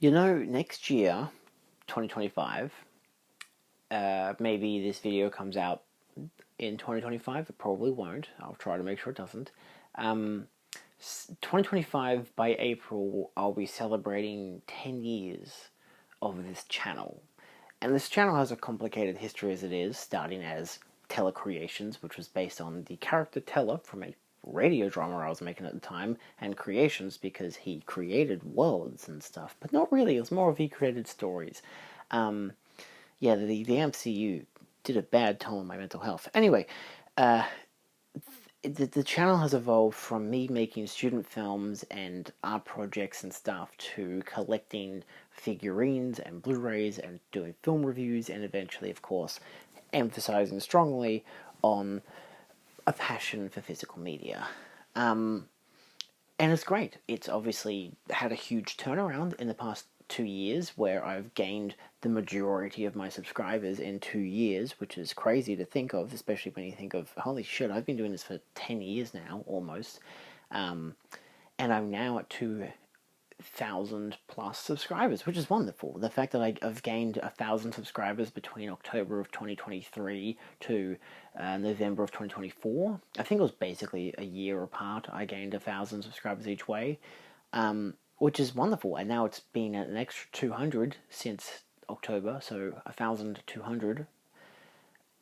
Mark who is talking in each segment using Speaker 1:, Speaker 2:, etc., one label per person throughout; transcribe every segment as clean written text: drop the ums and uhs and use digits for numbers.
Speaker 1: Next year, 2025, maybe this video comes out in 2025. It probably won't. I'll try to make sure it doesn't. 2025, by April, I'll be celebrating 10 years of this channel. And this channel has a complicated history as it is, starting as Teller Creations, which was based on the character Teller from a radio drama I was making at the time, and Creations because he created worlds and stuff, but not really. It was more of he created stories. Yeah, the MCU did a bad toll on my mental health. Anyway, the channel has evolved from me making student films and art projects and stuff to collecting figurines and Blu-rays and doing film reviews, and eventually, of course, emphasizing strongly on a passion for physical media. And it's great. It's obviously had a huge turnaround in the past 2 years, where I've gained the majority of my subscribers in 2 years, which is crazy to think of, especially when you think of, holy shit, I've been doing this for 10 years now, almost. And I'm now at 2,000 plus subscribers, which is wonderful. The fact that I've gained 1,000 subscribers between October of 2023 to November of 2024, I think it was basically a year apart. I gained 1,000 subscribers each way, which is wonderful. And now it's been an extra 200 since October, so 1,200.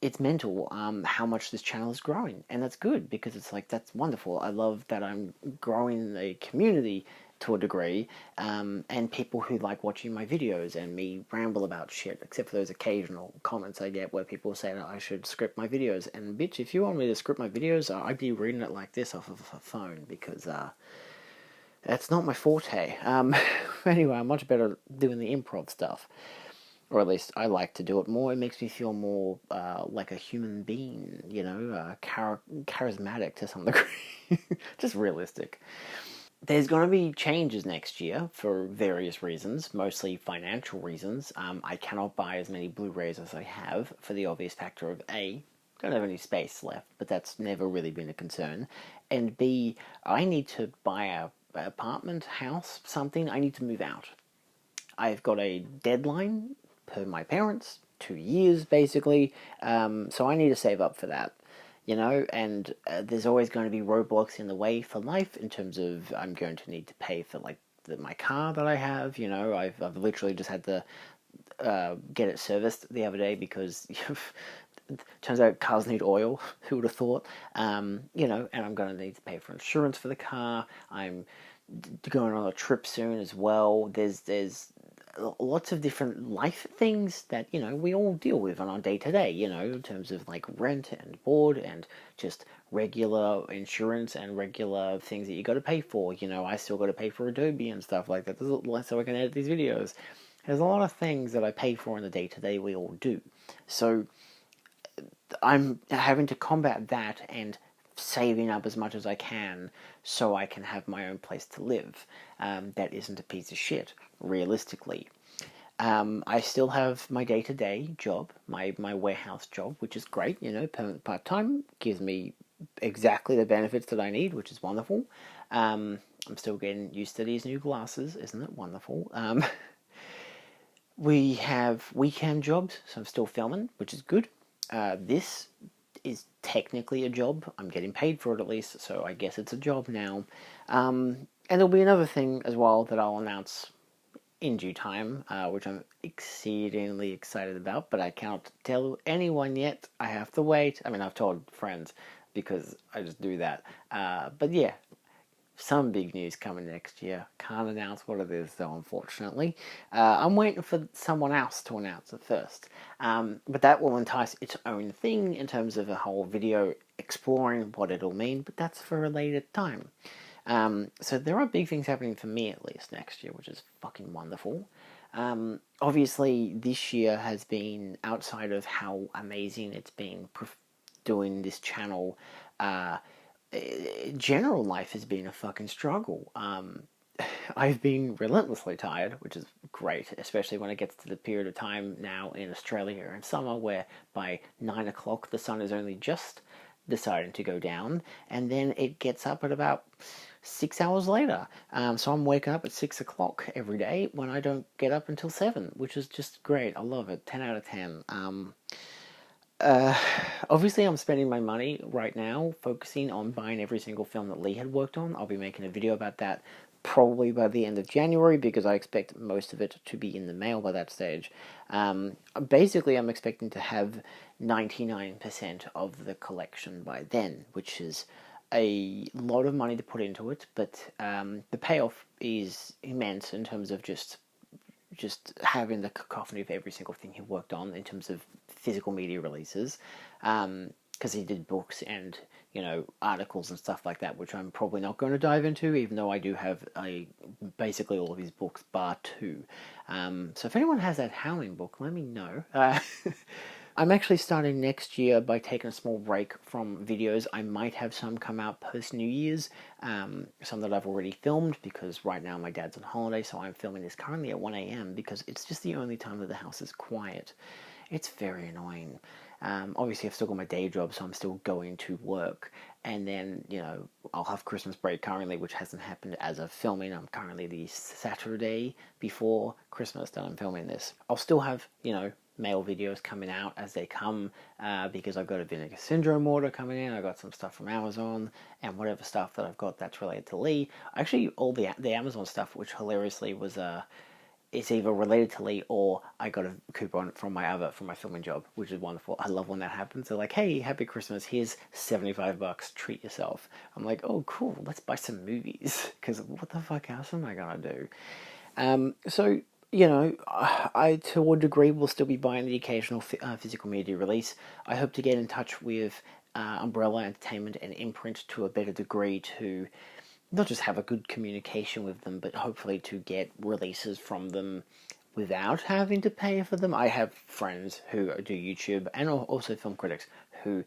Speaker 1: It's mental how much this channel is growing, and that's good, because it's like, that's wonderful. I love that I'm growing a community to a degree, and people who like watching my videos and me ramble about shit, except for those occasional comments I get where people say that I should script my videos. And bitch, if you want me to script my videos, I'd be reading it like this off of a phone, because that's not my forte. Anyway, I'm much better doing the improv stuff. Or at least I like to do it more. It makes me feel more like a human being, charismatic to some degree. Just realistic. There's going to be changes next year for various reasons, mostly financial reasons. I cannot buy as many Blu-rays as I have, for the obvious factor of A, don't have any space left, but that's never really been a concern. And B, I need to buy an apartment, house, something. I need to move out. I've got a deadline per my parents, 2 years basically, so I need to save up for that. And there's always going to be roadblocks in the way for life, in terms of I'm going to need to pay for my car that I have. I've literally just had to get it serviced the other day, because turns out cars need oil. Who would have thought? And I'm going to need to pay for insurance for the car. I'm going on a trip soon as well. There's lots of different life things that, we all deal with on our day-to-day, in terms of rent and board and just regular insurance and regular things that you got to pay for. I still got to pay for Adobe and stuff like that, so I can edit these videos. There's a lot of things that I pay for in the day-to-day we all do. So I'm having to combat that and saving up as much as I can so I can have my own place to live that isn't a piece of shit, realistically. I still have my day-to-day job, my warehouse job, which is great, permanent part-time, gives me exactly the benefits that I need, which is wonderful. I'm still getting used to these new glasses, isn't it wonderful? We have weekend jobs, so I'm still filming, which is good. This is technically a job. I'm getting paid for it, at least, so I guess it's a job now. And there'll be another thing as well that I'll announce in due time, which I'm exceedingly excited about, but I can't tell anyone yet. I have to wait. I mean, I've told friends, because I just do that. But yeah, some big news coming next year. Can't announce what it is, though, unfortunately. I'm waiting for someone else to announce it first. But that will entice its own thing in terms of a whole video exploring what it'll mean, but that's for a later time. So there are big things happening for me, at least, next year, which is fucking wonderful. Obviously, this year has been, outside of how amazing it's been doing this channel, general life has been a fucking struggle. I've been relentlessly tired, which is great, especially when it gets to the period of time now in Australia in summer, where by 9 o'clock the sun is only just deciding to go down, and then it gets up at about 6 hours later. So I'm waking up at 6 o'clock every day when I don't get up until 7, which is just great. I love it. 10 out of 10. Obviously, I'm spending my money right now focusing on buying every single film that Lee had worked on. I'll be making a video about that probably by the end of January because I expect most of it to be in the mail by that stage. Basically, I'm expecting to have 99% of the collection by then, which is a lot of money to put into it, but the payoff is immense in terms of just having the cacophony of every single thing he worked on in terms of physical media releases, because he did books and articles and stuff like that, which I'm probably not going to dive into, even though I do have basically all of his books bar two. So if anyone has that Howling book, let me know. I'm actually starting next year by taking a small break from videos. I might have some come out post New Year's, some that I've already filmed, because right now my dad's on holiday, so I'm filming this currently at 1 a.m. because it's just the only time that the house is quiet. It's very annoying. Obviously I've still got my day job, so I'm still going to work, and then, I'll have Christmas break currently, which hasn't happened as of filming. I'm currently the Saturday before Christmas that I'm filming this. I'll still have, mail videos coming out as they come, because I've got a Vinegar Syndrome order coming in. I got some stuff from Amazon, and whatever stuff that I've got that's related to Lee. Actually, all the Amazon stuff, which hilariously was it's either related to Lee or I got a coupon from my filming job, which is wonderful. I love when that happens. They're like, "Hey, happy Christmas! Here's $75. Treat yourself." I'm like, "Oh, cool. Let's buy some movies." Because what the fuck else am I gonna do? So, I, to a degree, will still be buying the occasional physical media release. I hope to get in touch with Umbrella Entertainment and Imprint to a better degree to not just have a good communication with them, but hopefully to get releases from them without having to pay for them. I have friends who do YouTube and also film critics who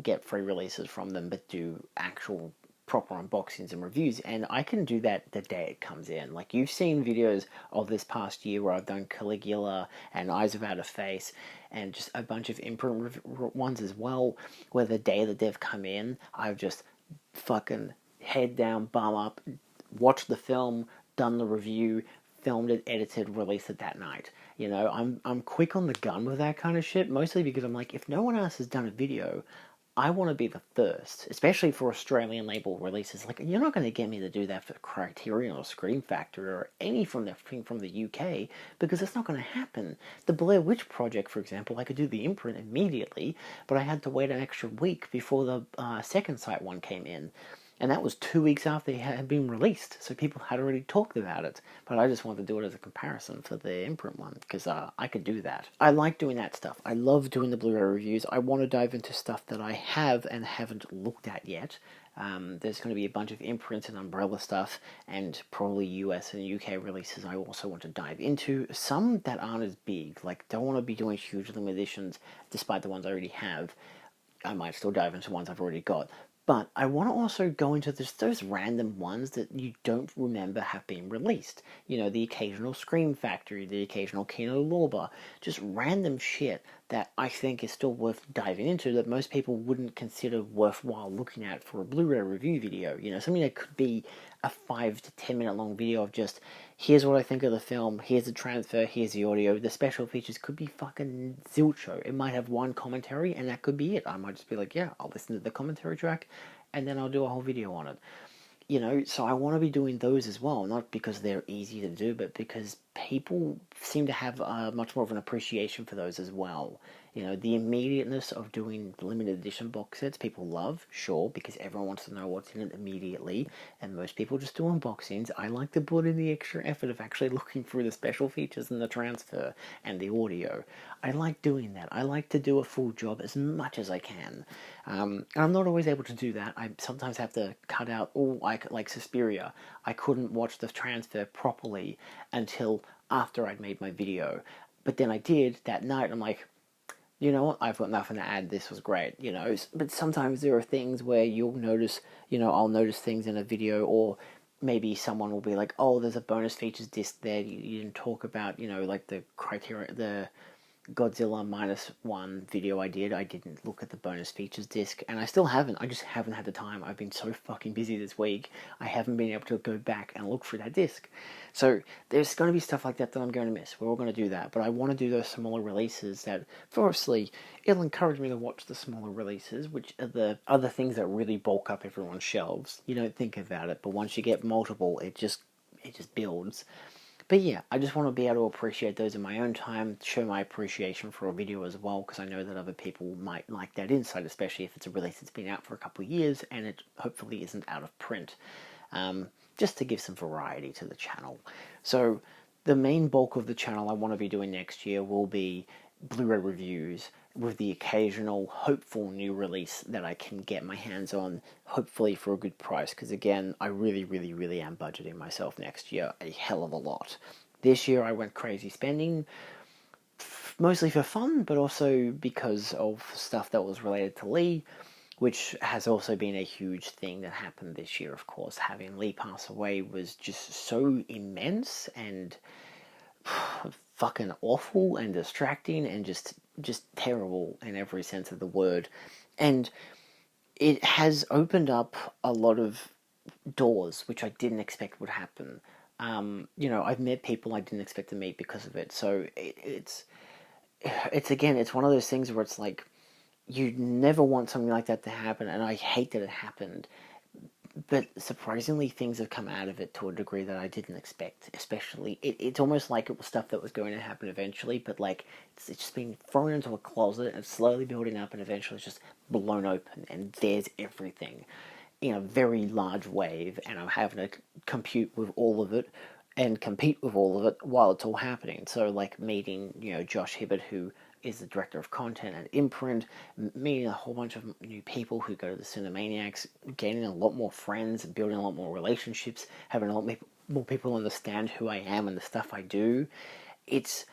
Speaker 1: get free releases from them, but do actual proper unboxings and reviews, and I can do that the day it comes in. Like, you've seen videos of this past year where I've done Caligula and Eyes of Outer Face and just a bunch of imprint ones as well, where the day that they've come in, I've just fucking head down, bum up, watched the film, done the review, filmed it, edited, released it that night. I'm quick on the gun with that kind of shit, mostly because I'm like, if no one else has done a video, I want to be the first, especially for Australian label releases. Like, you're not going to get me to do that for Criterion or Scream Factory or any from the UK, because it's not going to happen. The Blair Witch Project, for example, I could do the imprint immediately, but I had to wait an extra week before the second sight one came in. And that was 2 weeks after it had been released, so people had already talked about it. But I just wanted to do it as a comparison for the imprint one, because I could do that. I like doing that stuff. I love doing the Blu-ray reviews. I want to dive into stuff that I have and haven't looked at yet. There's going to be a bunch of imprints and Umbrella stuff, and probably US and UK releases I also want to dive into. Some that aren't as big, like, don't want to be doing huge limited editions, despite the ones I already have. I might still dive into ones I've already got. But I want to also go into those random ones that you don't remember have been released. The occasional Scream Factory, the occasional Kino Lorber, just random shit that I think is still worth diving into that most people wouldn't consider worthwhile looking at for a Blu-ray review video. Something that could be a 5 to 10 minute long video of just, here's what I think of the film, here's the transfer, here's the audio. The special features could be fucking zilcho. It might have one commentary, and that could be it. I might just be like, yeah, I'll listen to the commentary track, and then I'll do a whole video on it. So I want to be doing those as well, not because they're easy to do, but because people seem to have much more of an appreciation for those as well. The immediateness of doing limited edition box sets, people love, sure, because everyone wants to know what's in it immediately, and most people just do unboxings. I like to put in the extra effort of actually looking through the special features and the transfer and the audio. I like doing that. I like to do a full job as much as I can. And I'm not always able to do that. I sometimes have to cut out, like Suspiria. I couldn't watch the transfer properly until after I'd made my video. But then I did that night. I'm like, you know what, I've got nothing to add, this was great, But sometimes there are things where you'll notice, I'll notice things in a video, or maybe someone will be like, oh, there's a bonus features disc there you didn't talk about, like the criteria, the Godzilla -1 video I didn't look at the bonus features disc, and I still haven't. I just haven't had the time. I've been so fucking busy this week. I haven't been able to go back and look through that disc. So there's going to be stuff like that I'm going to miss. We're all going to do that, but I want to do those smaller releases that, firstly, it'll encourage me to watch the smaller releases, which are the other things that really bulk up everyone's shelves. You don't think about it, but once you get multiple, it just builds. But yeah, I just want to be able to appreciate those in my own time, show my appreciation for a video as well, because I know that other people might like that insight, especially if it's a release that's been out for a couple of years and it hopefully isn't out of print. Just to give some variety to the channel. So the main bulk of the channel I want to be doing next year will be Blu-ray reviews, with the occasional hopeful new release that I can get my hands on, hopefully for a good price, because again, I really, really, really am budgeting myself next year a hell of a lot. This year I went crazy spending, mostly for fun, but also because of stuff that was related to Lee, which has also been a huge thing that happened this year, of course. Having Lee pass away was just so immense and fucking awful and distracting and just terrible in every sense of the word. And it has opened up a lot of doors which I didn't expect would happen. I've met people I didn't expect to meet because of it. So it's again, it's one of those things where it's like, you never want something like that to happen, and I hate that it happened. But surprisingly, things have come out of it to a degree that I didn't expect. Especially, it's almost like it was stuff that was going to happen eventually, but like it's just been thrown into a closet and slowly building up, and eventually it's just blown open, and there's everything in a very large wave, and I'm having to compete with all of it while it's all happening. So like meeting, Josh Hibbert, who is the director of content at Imprint, meeting a whole bunch of new people who go to the Cinemaniacs, gaining a lot more friends, building a lot more relationships, having a lot more people understand who I am and the stuff I do. It's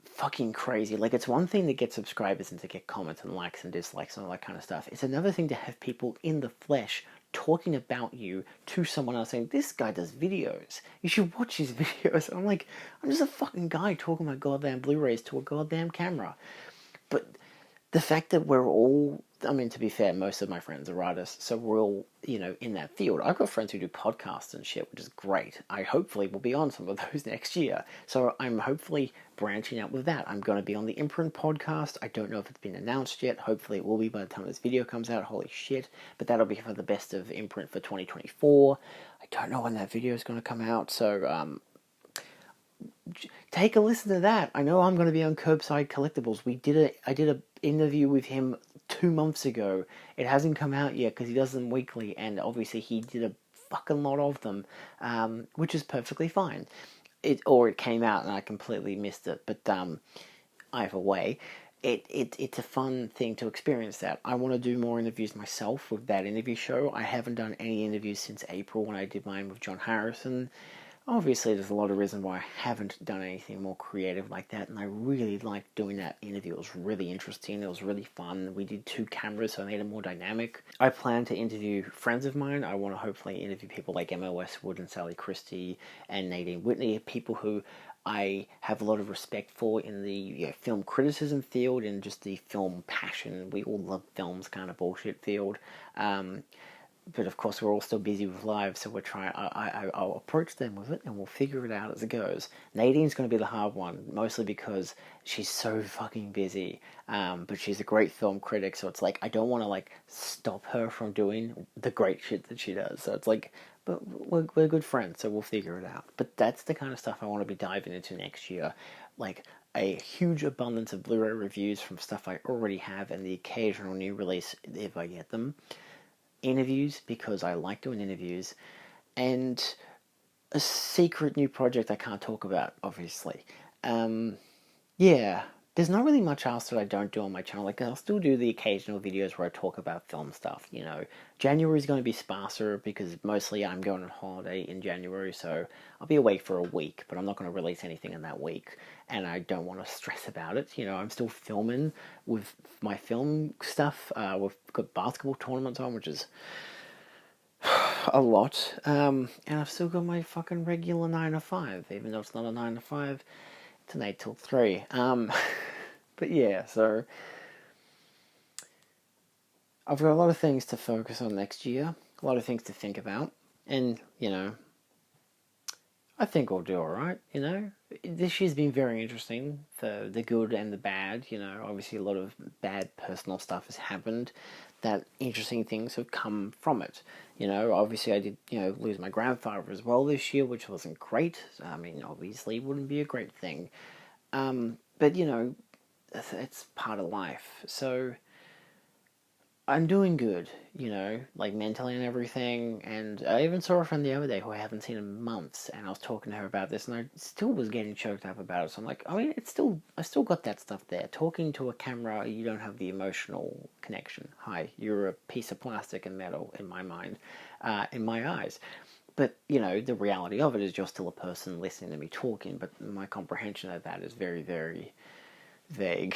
Speaker 1: fucking crazy. Like, it's one thing to get subscribers and to get comments and likes and dislikes and all that kind of stuff. It's another thing to have people in the flesh talking about you to someone else, saying, this guy does videos, you should watch his videos. And I'm like, I'm just a fucking guy talking about goddamn Blu-rays to a goddamn camera. But the fact that we're all, I mean, to be fair, most of my friends are artists, so we're all, in that field. I've got friends who do podcasts and shit, which is great. I hopefully will be on some of those next year. So I'm hopefully branching out with that. I'm going to be on the Imprint podcast. I don't know if it's been announced yet. Hopefully it will be by the time this video comes out. Holy shit. But that'll be for the best of Imprint for 2024. I don't know when that video is going to come out, so take a listen to that. I know I'm going to be on Curbside Collectibles. I did an interview with him 2 months ago. It hasn't come out yet because he does them weekly, and obviously he did a fucking lot of them, which is perfectly fine. It came out and I completely missed it, but either way, it's a fun thing to experience that. I want to do more interviews myself with that interview show. I haven't done any interviews since April when I did mine with John Harrison. Obviously, there's a lot of reasons why I haven't done anything more creative like that, and I really liked doing that interview. It was really interesting. It was really fun. We did 2 cameras, so I made it more dynamic. I plan to interview friends of mine. I want to hopefully interview people like Emma Westwood and Sally Christie and Nadine Whitney, people who I have a lot of respect for in the film criticism field and just the film passion. We all love films kind of bullshit field. But of course, we're all still busy with lives, so we're trying. I'll approach them with it, and we'll figure it out as it goes. Nadine's going to be the hard one, mostly because she's so fucking busy. But she's a great film critic, so it's like I don't want to stop her from doing the great shit that she does. So it's like, but we're good friends, so we'll figure it out. But that's the kind of stuff I want to be diving into next year, like a huge abundance of Blu-ray reviews from stuff I already have, and the occasional new release if I get them. Interviews, because I like doing interviews, and a secret new project I can't talk about, obviously. Yeah, there's not really much else that I don't do on my channel. Like, I'll still do the occasional videos where I talk about film stuff, January's going to be sparser because mostly I'm going on holiday in January, so I'll be away for a week, but I'm not going to release anything in that week, and I don't want to stress about it. I'm still filming with my film stuff. We've got basketball tournaments on, which is a lot, and I've still got my fucking regular 9 to 5, even though it's not a 9 to 5. It's an 8 till 3. But yeah, so I've got a lot of things to focus on next year, a lot of things to think about, and I think I'll do alright, This year's been very interesting for the good and the bad, Obviously, a lot of bad personal stuff has happened, that interesting things have come from it. Obviously, I did, lose my grandfather as well this year, which wasn't great. I mean, obviously, it wouldn't be a great thing. But, it's part of life. So I'm doing good, like mentally and everything. And I even saw a friend the other day who I haven't seen in months, and I was talking to her about this, and I still was getting choked up about it. So I'm like, I mean, I still got that stuff there. Talking to a camera, you don't have the emotional connection. Hi, you're a piece of plastic and metal in my mind, in my eyes. But, the reality of it is you're still a person listening to me talking, but my comprehension of that is very, very vague.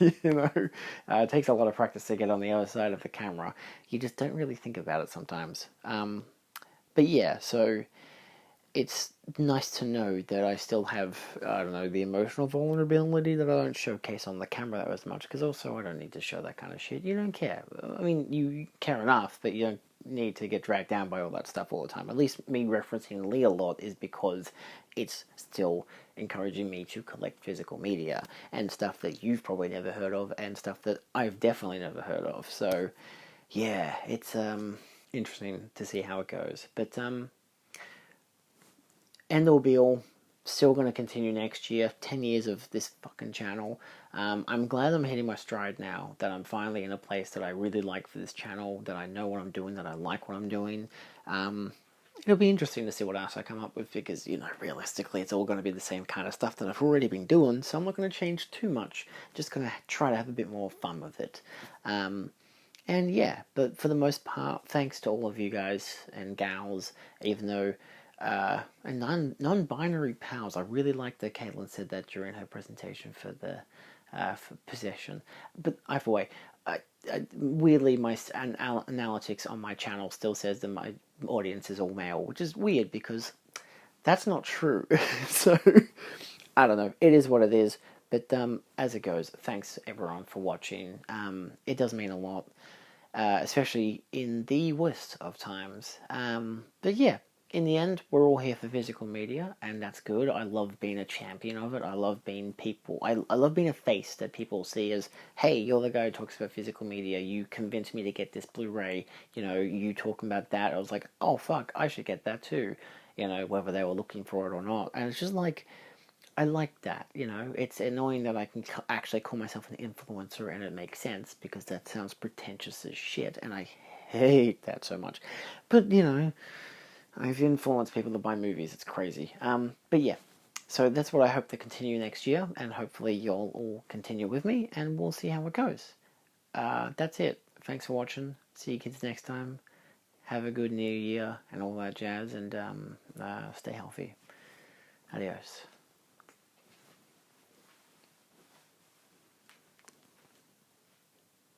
Speaker 1: It takes a lot of practice to get on the other side of the camera. You just don't really think about it sometimes. But yeah, so it's nice to know that I still have, I don't know, the emotional vulnerability that I don't showcase on the camera that as much, because also I don't need to show that kind of shit. You don't care. I mean, you care enough, but you don't need to get dragged down by all that stuff all the time. At least me referencing Lee a lot is because it's still encouraging me to collect physical media and stuff that you've probably never heard of and stuff that I've definitely never heard of. So yeah, it's interesting to see how it goes. But end all be all, still going to continue next year. 10 years of this fucking channel. I'm glad I'm hitting my stride now, that I'm finally in a place that I really like for this channel, that I know what I'm doing, that I like what I'm doing. It'll be interesting to see what else I come up with, because, realistically, it's all going to be the same kind of stuff that I've already been doing, so I'm not going to change too much. Just going to try to have a bit more fun with it. And yeah, but for the most part, thanks to all of you guys and gals, even though and non-binary pals. I really like that Caitlin said that during her presentation for the for possession. But either way, weirdly, my analytics on my channel still says that my audience is all male, which is weird because that's not true. So I don't know. It is what it is. But as it goes, thanks everyone for watching. It does mean a lot, especially in the worst of times. But yeah, in the end, we're all here for physical media, and that's good. I love being a champion of it. I love being I love being a face that people see as, hey, you're the guy who talks about physical media. You convinced me to get this Blu-ray. You talking about that. I was like, oh, fuck, I should get that too. Whether they were looking for it or not. And it's just like, I like that, It's annoying that I can actually call myself an influencer and it makes sense, because that sounds pretentious as shit, and I hate that so much. But, I've influenced people to buy movies. It's crazy. But yeah, so that's what I hope to continue next year, and hopefully you'll all continue with me, and we'll see how it goes. That's it. Thanks for watching. See you kids next time. Have a good new year and all that jazz, and stay healthy. Adios.